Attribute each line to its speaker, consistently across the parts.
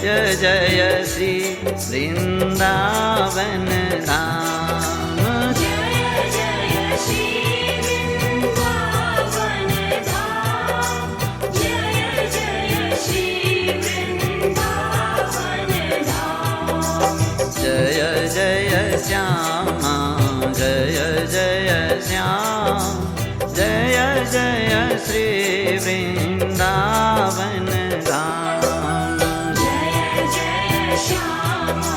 Speaker 1: जय जय श्री वृंदावन धाम।
Speaker 2: जय जय श्री वृंदावन धाम। जय जय श्री वृंदावन धाम।
Speaker 1: जय जय श्यामा जय जय श्याम। जय जय श्री वृंदावन धाम।
Speaker 2: जय जय श्यामा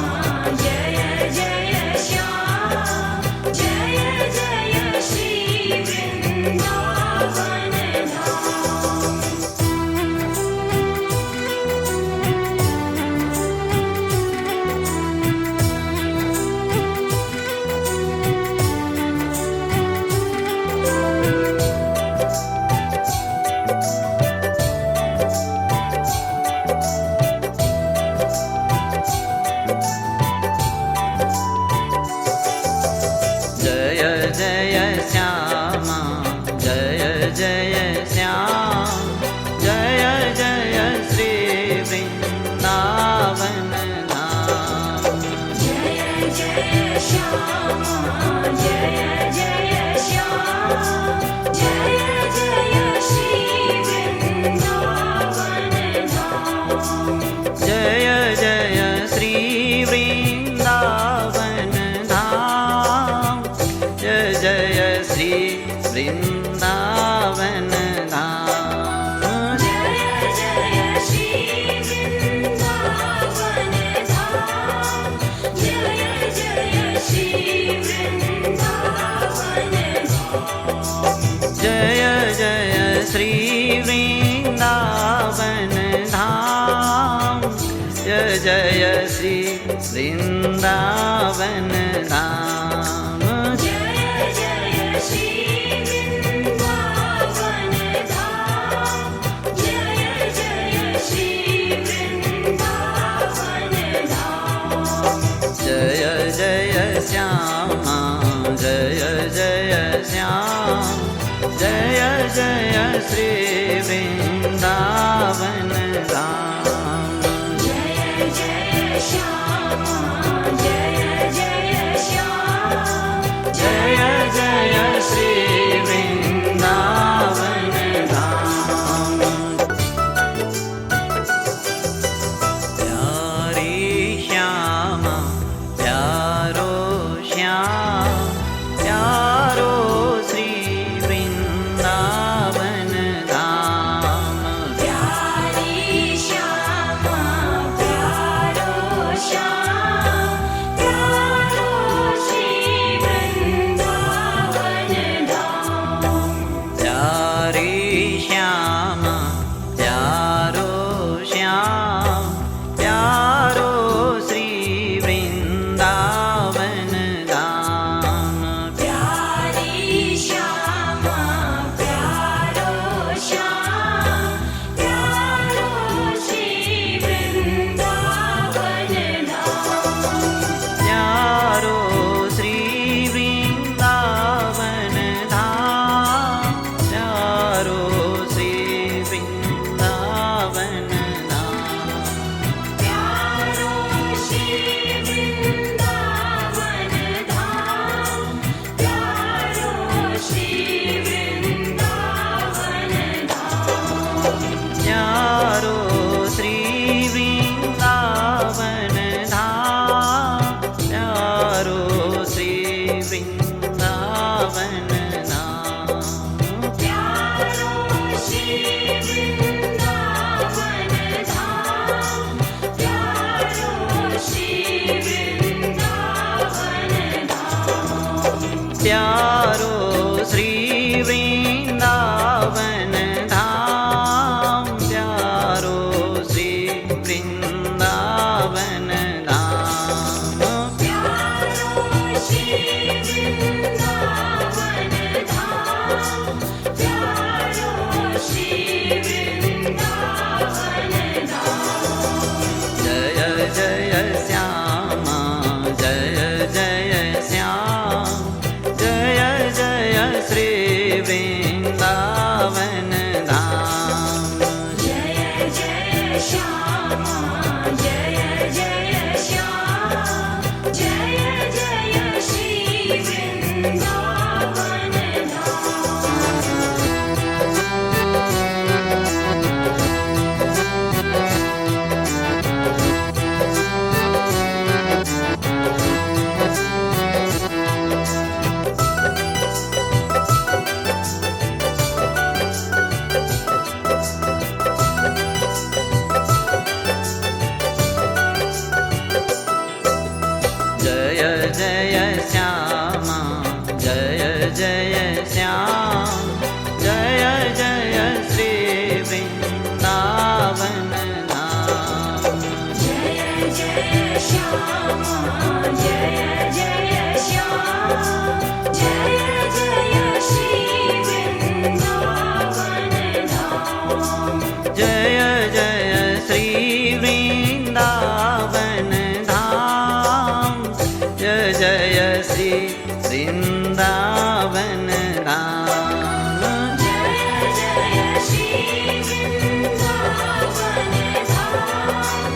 Speaker 2: जय जय श्याम। जय जय श्री वृंदावन धाम।
Speaker 1: जय जय श्यामा जय जय श्याम। जय जय श्री वृंदावन धाम।
Speaker 2: जय जय श्यामा जय जय श्याम। जय जय श्री वृंदावन धाम।
Speaker 1: जय जय श्री वृंदावन धाम। जय जय श्री वृंदावन धाम।
Speaker 2: जय जय श्री वृंदावन धाम। जय जय श्री वृंदावन धाम।
Speaker 1: जय जय श्री वृंदावन धाम। जय जय श्री वृंदावन धाम।
Speaker 2: जय जय श्री वृंदावन धाम। जय जय श्री वृंदावन धाम।
Speaker 1: जय जय श्यामा जय जय श्याम। जय जय श्री वृंदावन धाम।
Speaker 2: जय जय श्यामा जय जय श्याम।
Speaker 1: जय जय श्री वृंदावन धाम। प्यारी श्यामा प्यारो श्याम। प्यारो श्री वृंदावन धाम।
Speaker 2: श्यामा जय जय श्याम जय जय श्री वृंदावन धाम
Speaker 1: जय जय श्री वृंदावन धाम जय जय श्री वृंदावन धाम
Speaker 2: जय जय श्री वृंदावन धाम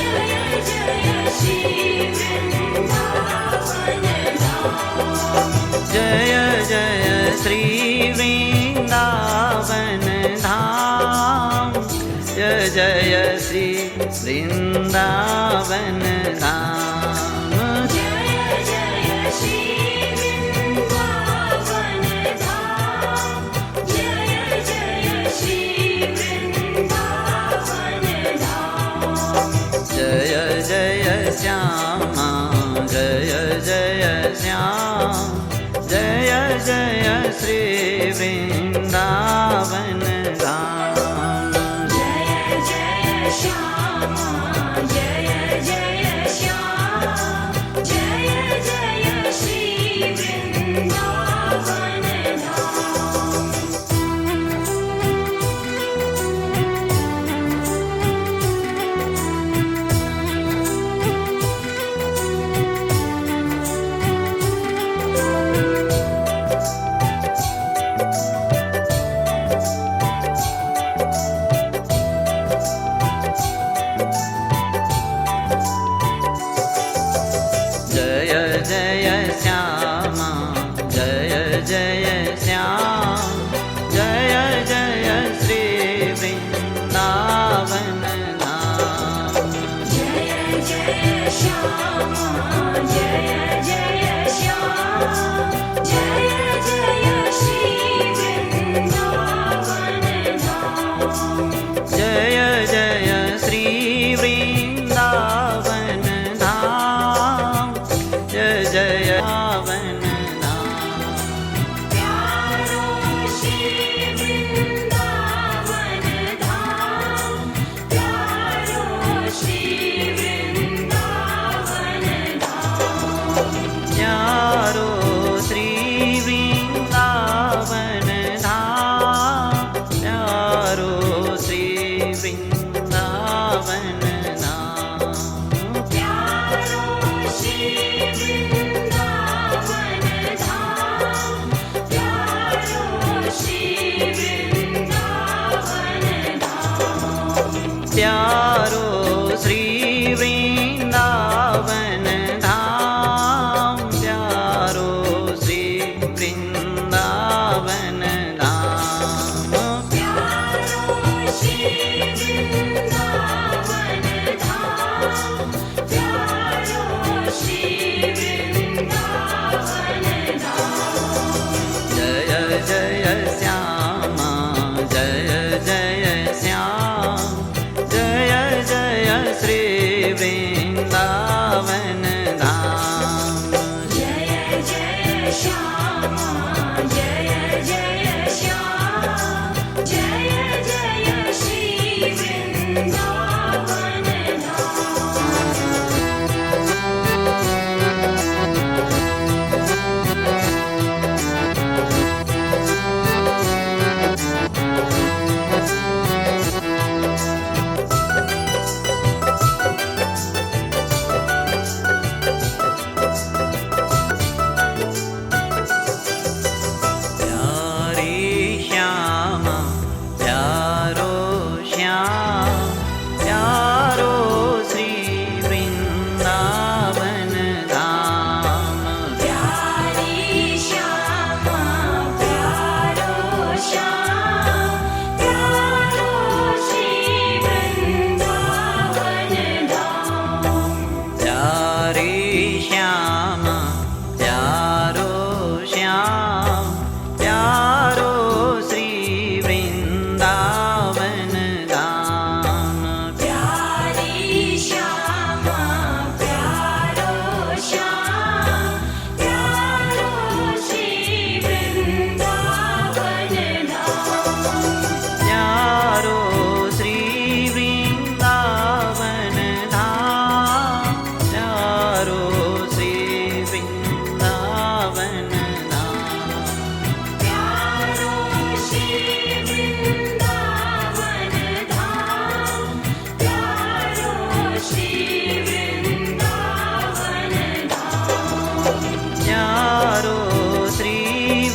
Speaker 2: जय जय श्री वृंदावन धाम
Speaker 1: जय जय श्री वृंदावन धाम जय जय श्री वृंदावन धाम
Speaker 2: जय जय श्री वृंदावन धाम जय जय श्री वृंदावन धाम
Speaker 1: जय जय श्यामा जय जय श्याम जय जय श्री वृंदावन धाम
Speaker 2: जय जय श्यामा जय जय श्याम जय जय श्री वृंदावन धाम
Speaker 1: जय जय श्यामा जय जय श्याम जय जय श्री वृंदावन धाम
Speaker 2: जय जय श्यामा जय जय श्याम जय जय श्री वृंदावन धाम
Speaker 1: जय जय श्री वृंदावन धाम जय जय वृंदावन धाम
Speaker 2: प्यारो श्री वृंदावन धाम प्यारो श्री वृंदावन धाम
Speaker 1: प्यारो श्री वृंदावन धाम प्यारो श्री वृंदावन धाम
Speaker 2: प्यारो श्री वृंदावन धाम प्यारो श्री वृंदावन धाम
Speaker 1: प्यारो श्री वृंदावन
Speaker 2: श्री वृंदावन धाम
Speaker 1: प्यारो श्री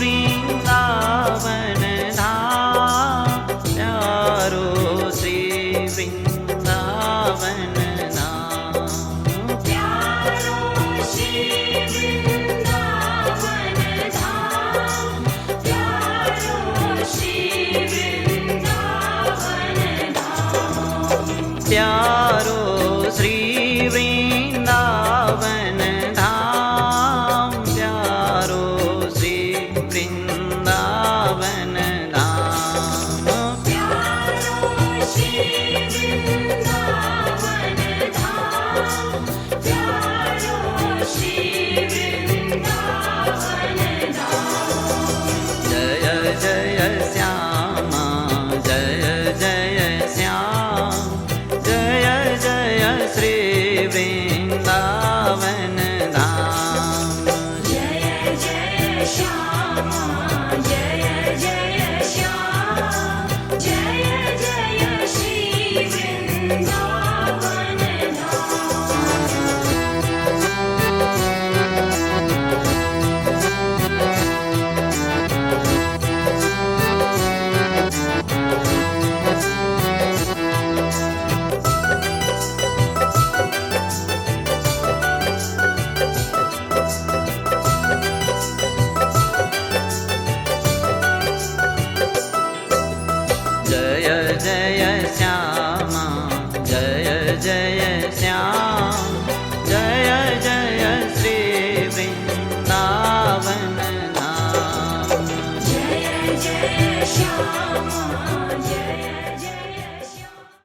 Speaker 1: वृंदावन धाम प्यारो श्री वृंदावन धाम
Speaker 2: प्यारो श्री वृंदावन धाम प्यारो श्री वृंदावन धाम
Speaker 1: प्यारो श्री वृंदावन धाम प्यारो श्री वृंदावन धाम
Speaker 2: प्यारो श्री वृंदावन धाम प्यारो श्री वृंदावन धाम
Speaker 1: जय जय श्यामा जय जय श्याम जय जय श्री